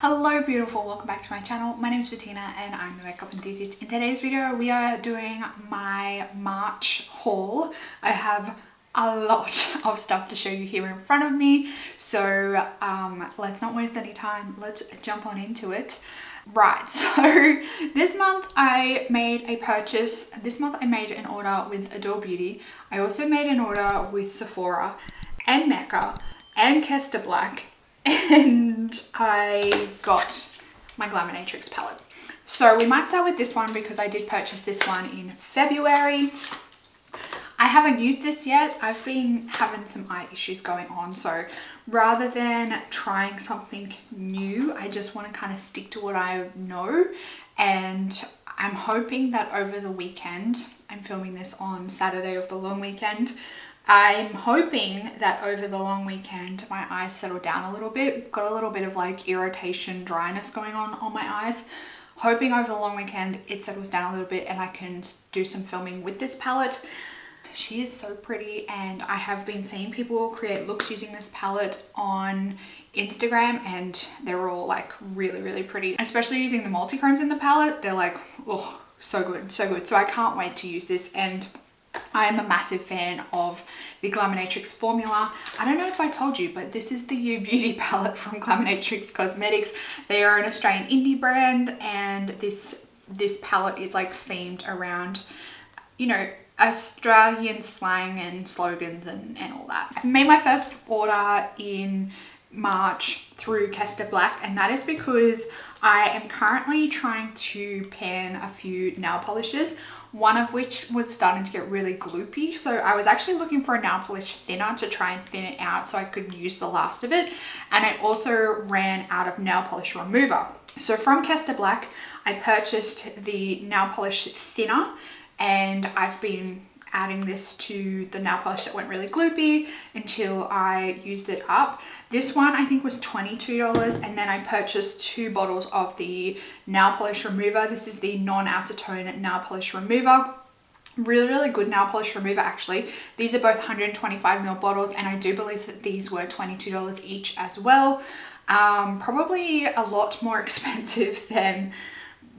Hello beautiful, welcome back to my channel. My name is Bettina and I'm the makeup enthusiast. In today's video we are doing my March haul. I have a lot of stuff to show you here in front of me, so let's not waste any time, let's jump on into it. Right, so this month I made a purchase. This month I made an order with Adore Beauty. I also made an order with Sephora and Mecca and Kester Black, and I got my Glamanatrix palette. So we might start with this one because I did purchase this one in February. I haven't used this yet. I've been having some eye issues going on, so rather than trying something new, I just want to kind of stick to what I know. And I'm hoping that over the weekend, I'm filming this on Saturday of the long weekend, I'm hoping that over the long weekend my eyes settle down a little bit. Got a little bit of like irritation, dryness going on my eyes. Hoping over the long weekend it settles down a little bit and I can do some filming with this palette. She is so pretty, and I have been seeing people create looks using this palette on Instagram and they're all like really pretty, especially using the multi-chromes in the palette. They're like, oh, so good, so good. So I can't wait to use this, and I am a massive fan of the Glamanatrix formula. I don't know if I told you, but this is the You Beauty palette from Glamanatrix Cosmetics. They are an Australian indie brand, and this palette is like themed around, you know, Australian slang and slogans and all that. I made my first order in March through Kester Black, and that is because I am currently trying to pan a few nail polishes, one of which was starting to get really gloopy. So I was actually looking for a nail polish thinner to try and thin it out so I could use the last of it. And I also ran out of nail polish remover. So from Kester Black, I purchased the nail polish thinner, and I've been adding this to the nail polish that went really gloopy until I used it up. This one I think was $22, and then I purchased 2 bottles of the nail polish remover. This is the non-acetone nail polish remover. Really good nail polish remover actually. These are both 125ml bottles, and I do believe that these were $22 each as well. Probably a lot more expensive than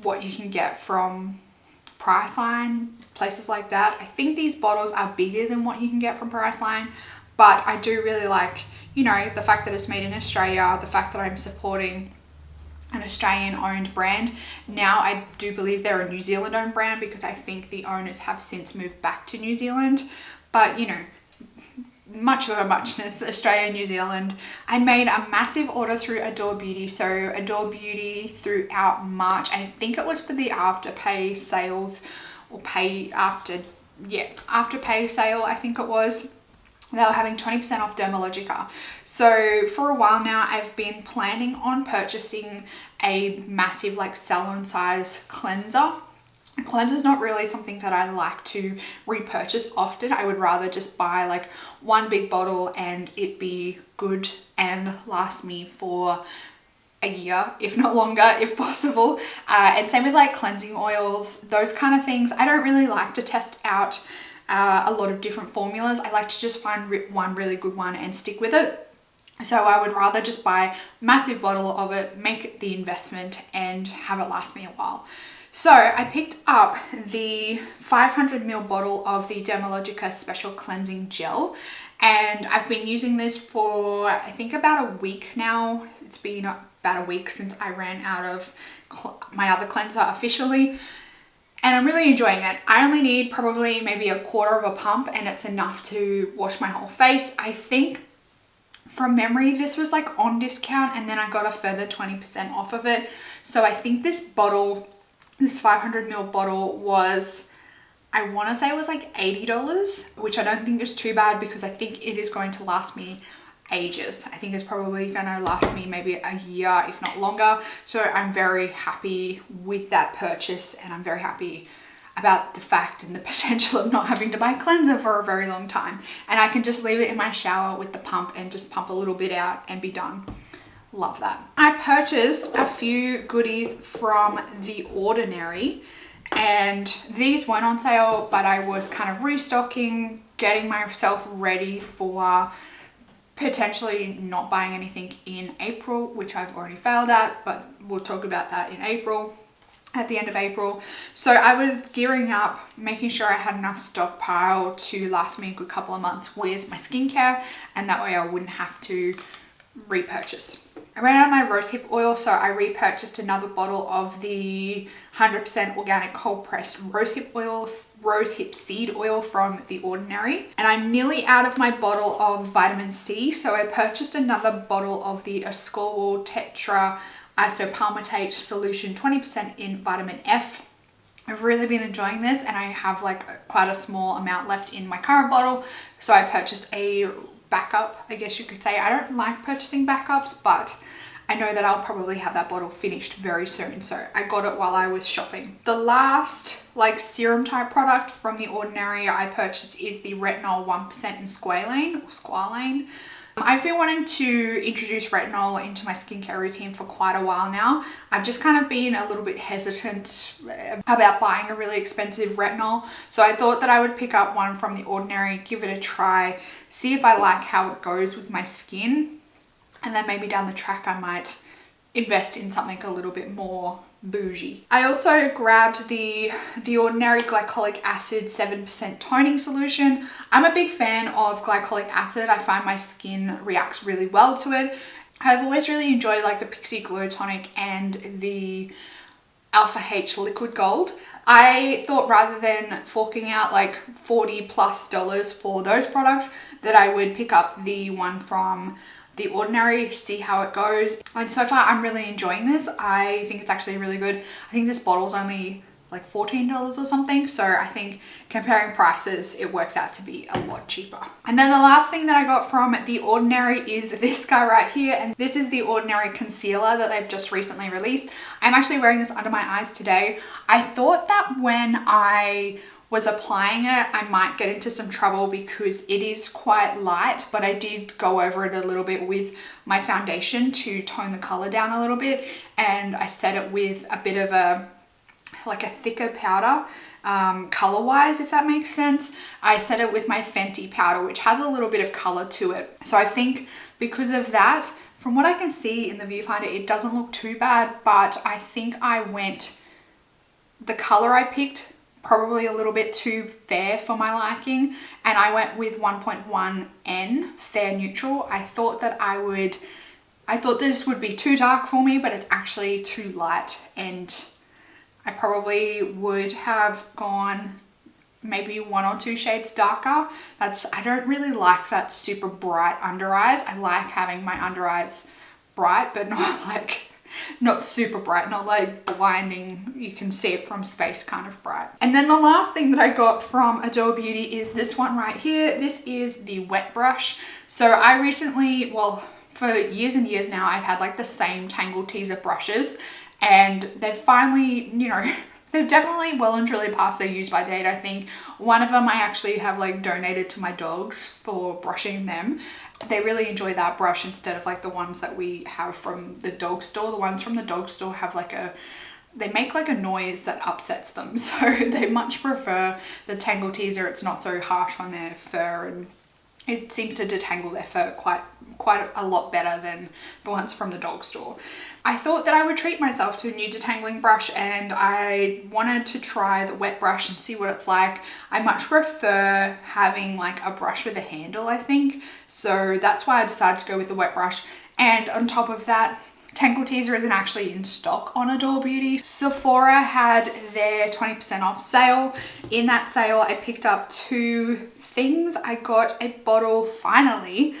what you can get from Priceline, places like that. I think these bottles are bigger than what you can get from Priceline, but I do really like, you know, the fact that it's made in Australia, the fact that I'm supporting an Australian owned brand. Now I do believe they're a New Zealand owned brand because I think the owners have since moved back to New Zealand, but you know, much of a muchness, Australia, New Zealand. I made a massive order through Adore Beauty. So Adore Beauty throughout March, I think it was for the afterpay sales or afterpay sale, I think it was. They were having 20% off Dermalogica. So for a while now, I've been planning on purchasing a massive like salon size cleanser. A cleanser is not really something that I like to repurchase often. I would rather just buy like one big bottle and it be good and last me for a year, if not longer, if possible. And same with like cleansing oils, those kind of things. I don't really like to test out a lot of different formulas. I like to just find one really good one and stick with it. So I would rather just buy a massive bottle of it, make the investment and have it last me a while. So I picked up the 500ml bottle of the Dermalogica Special Cleansing Gel, and I've been using this for I think about a week now. It's been about a week since I ran out of my other cleanser officially, and I'm really enjoying it. I only need probably maybe a quarter of a pump and it's enough to wash my whole face. I think from memory this was like on discount and then I got a further 20% off of it. So I think this bottle, this 500ml bottle was, I want to say it was like $80, which I don't think is too bad because I think it is going to last me ages. I think it's probably going to last me maybe a year, if not longer. So I'm very happy with that purchase, and I'm very happy about the fact and the potential of not having to buy cleanser for a very long time. And I can just leave it in my shower with the pump and just pump a little bit out and be done. Love that. I purchased a few goodies from The Ordinary, and these weren't on sale, but I was kind of restocking, getting myself ready for potentially not buying anything in April, which I've already failed at, but we'll talk about that in April, at the end of April. So I was gearing up, making sure I had enough stockpile to last me a good couple of months with my skincare, and that way I wouldn't have to repurchase. I ran out of my rosehip oil, so I repurchased another bottle of the 100% organic cold pressed rosehip seed oil from The Ordinary. And I'm nearly out of my bottle of vitamin C, so I purchased another bottle of the Ascorbyl Tetraisopalmitate solution, 20% in vitamin F. I've really been enjoying this, and I have like quite a small amount left in my current bottle, so I purchased a backup, I guess you could say. I don't like purchasing backups, but I know that I'll probably have that bottle finished very soon, so I got it while I was shopping. The last like serum type product from The Ordinary I purchased is the Retinol 1% in Squalene. I've been wanting to introduce retinol into my skincare routine for quite a while now. I've just kind of been a little bit hesitant about buying a really expensive retinol. So I thought that I would pick up one from The Ordinary, give it a try, see if I like how it goes with my skin. And then maybe down the track I might invest in something a little bit more bougie. I also grabbed the Ordinary Glycolic Acid 7% toning solution. I'm a big fan of glycolic acid. I find my skin reacts really well to it. I've always really enjoyed like the Pixi Glow Tonic and the Alpha H Liquid Gold. I thought rather than forking out like $40+ for those products, that I would pick up the one from The Ordinary, see how it goes. And so far I'm really enjoying this. I think it's actually really good. I think this bottle's only like $14 or something, so I think comparing prices it works out to be a lot cheaper. And then the last thing that I got from The Ordinary is this guy right here, and this is the Ordinary concealer that they've just recently released. I'm actually wearing this under my eyes today. I thought that when I was applying it I might get into some trouble because it is quite light, but I did go over it a little bit with my foundation to tone the color down a little bit, and I set it with a bit of a thicker powder color wise, if that makes sense. I set it with my Fenty powder, which has a little bit of color to it. So I think because of that, from what I can see in the viewfinder, it doesn't look too bad, but I think the color I picked probably a little bit too fair for my liking, and I went with 1.1N Fair Neutral. I thought this would be too dark for me, but it's actually too light, and I probably would have gone maybe 1 or 2 shades darker. I don't really like that super bright under eyes. I like having my under eyes bright, but not super bright, not like blinding, you can see it from space kind of bright. And then the last thing that I got from Adore Beauty is this one right here. This is the wet brush. So I recently, well, for years and years now, I've had like the same Tangle Teaser brushes, and they've finally, they've definitely well and truly passed their use by date. I think one of them I actually have like donated to my dogs for brushing them. They really enjoy that brush instead of like the ones that we have from the dog store. The ones from the dog store have they make like a noise that upsets them. So they much prefer the Tangle Teaser. It's not so harsh on their fur, and it seems to detangle their fur quite a lot better than the ones from the dog store. I thought that I would treat myself to a new detangling brush, and I wanted to try the wet brush and see what it's like. I much prefer having like a brush with a handle, I think. So that's why I decided to go with the wet brush. And on top of that, Tangle Teaser isn't actually in stock on Adore Beauty. Sephora had their 20% off sale. In that sale, I picked up 2 things. I got a bottle, finally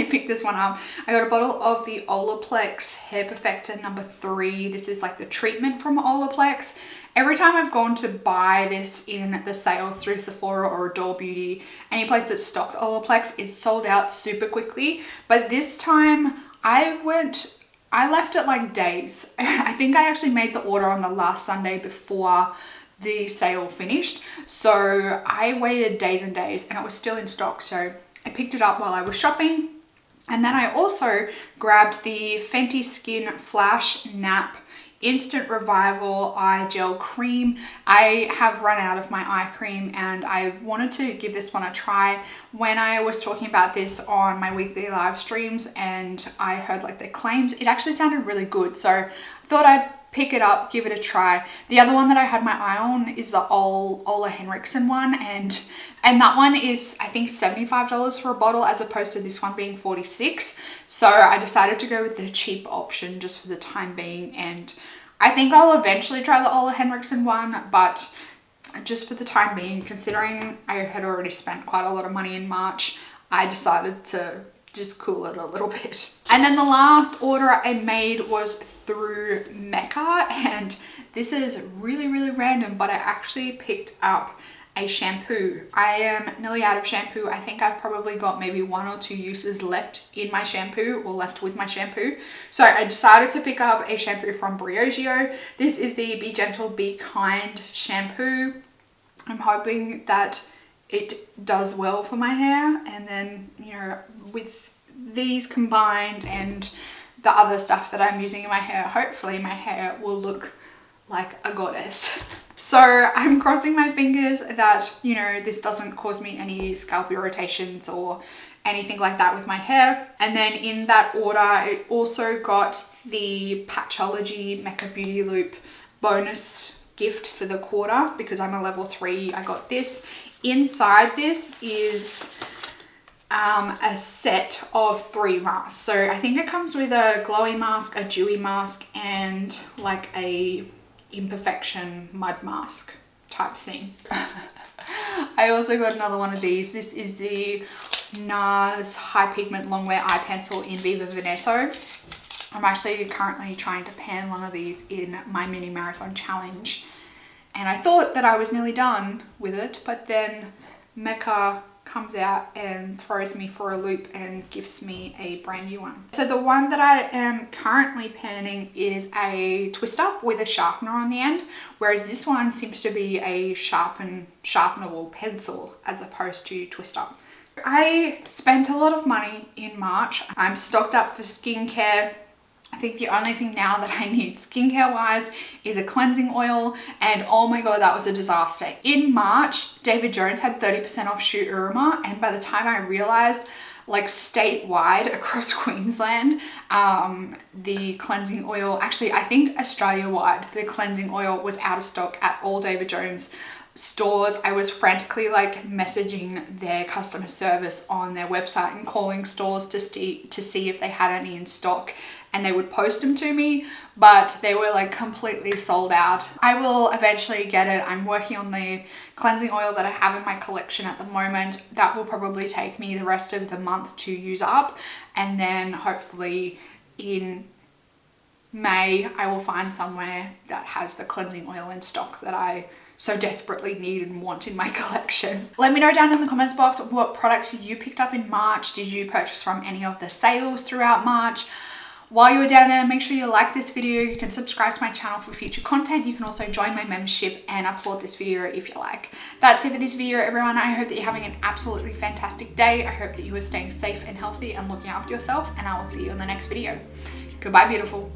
picked this one up. I got a bottle of the Olaplex Hair Perfector number 3. This is like the treatment from Olaplex. Every time I've gone to buy this in the sales through Sephora or Adore Beauty, any place that stocks Olaplex, is sold out super quickly. But this time I left it like days. I think I actually made the order on the last Sunday before the sale finished. So I waited days and days and it was still in stock. So I picked it up while I was shopping. And then I also grabbed the Fenty Skin Flash Nap Instant Revival Eye Gel Cream. I have run out of my eye cream and I wanted to give this one a try. When I was talking about this on my weekly live streams and I heard like the claims, it actually sounded really good. So I thought I'd pick it up, give it a try. The other one that I had my eye on is the Ole Henriksen one, and that one is I think $75 for a bottle as opposed to this one being $46. So I decided to go with the cheap option just for the time being, and I think I'll eventually try the Ole Henriksen one, but just for the time being, considering I had already spent quite a lot of money in March, I decided to just cool it a little bit. And then the last order I made was through Mecca, and this is really random, but I actually picked up a shampoo. I am nearly out of shampoo. I think I've probably got maybe 1 or 2 uses left in my shampoo, or left with my shampoo. So I decided to pick up a shampoo from Briogeo. This is the Be Gentle, Be Kind shampoo. I'm hoping that it does well for my hair, and then, you know, with these combined and the other stuff that I'm using in my hair, hopefully my hair will look like a goddess. So I'm crossing my fingers that, you know, this doesn't cause me any scalp irritations or anything like that with my hair. And then in that order, it also got the Patchology Mecca Beauty Loop bonus gift for the quarter because I'm a level 3. I got this. Inside this is a set of 3 masks. So I think it comes with a glowy mask, a dewy mask, and like a imperfection mud mask type thing. I also got another one of these. This is the NARS High Pigment Longwear Eye Pencil in Viva Veneto. I'm actually currently trying to pan one of these in my mini marathon challenge, and I thought that I was nearly done with it, but then Mecca comes out and throws me for a loop and gives me a brand new one. So the one that I am currently panning is a twist up with a sharpener on the end, whereas this one seems to be a sharpenable pencil as opposed to twist up. I spent a lot of money in March. I'm stocked up for skincare. I think the only thing now that I need skincare wise is a cleansing oil, and oh my god, that was a disaster. In March, David Jones had 30% off Shoot Uruma, and by the time I realized, like statewide across Queensland, the cleansing oil, actually I think Australia-wide, the cleansing oil was out of stock at all David Jones stores. I was frantically like messaging their customer service on their website and calling stores to see if they had any in stock, and they would post them to me, but they were like completely sold out. I will eventually get it. I'm working on the cleansing oil that I have in my collection at the moment. That will probably take me the rest of the month to use up, and then hopefully in May I will find somewhere that has the cleansing oil in stock that I so desperately need and want in my collection. Let me know down in the comments box what products you picked up in March. Did you purchase from any of the sales throughout March? While you're down there, make sure you like this video. You can subscribe to my channel for future content. You can also join my membership and upload this video if you like. That's it for this video, everyone. I hope that you're having an absolutely fantastic day. I hope that you are staying safe and healthy and looking after yourself, and I will see you in the next video. Goodbye, beautiful.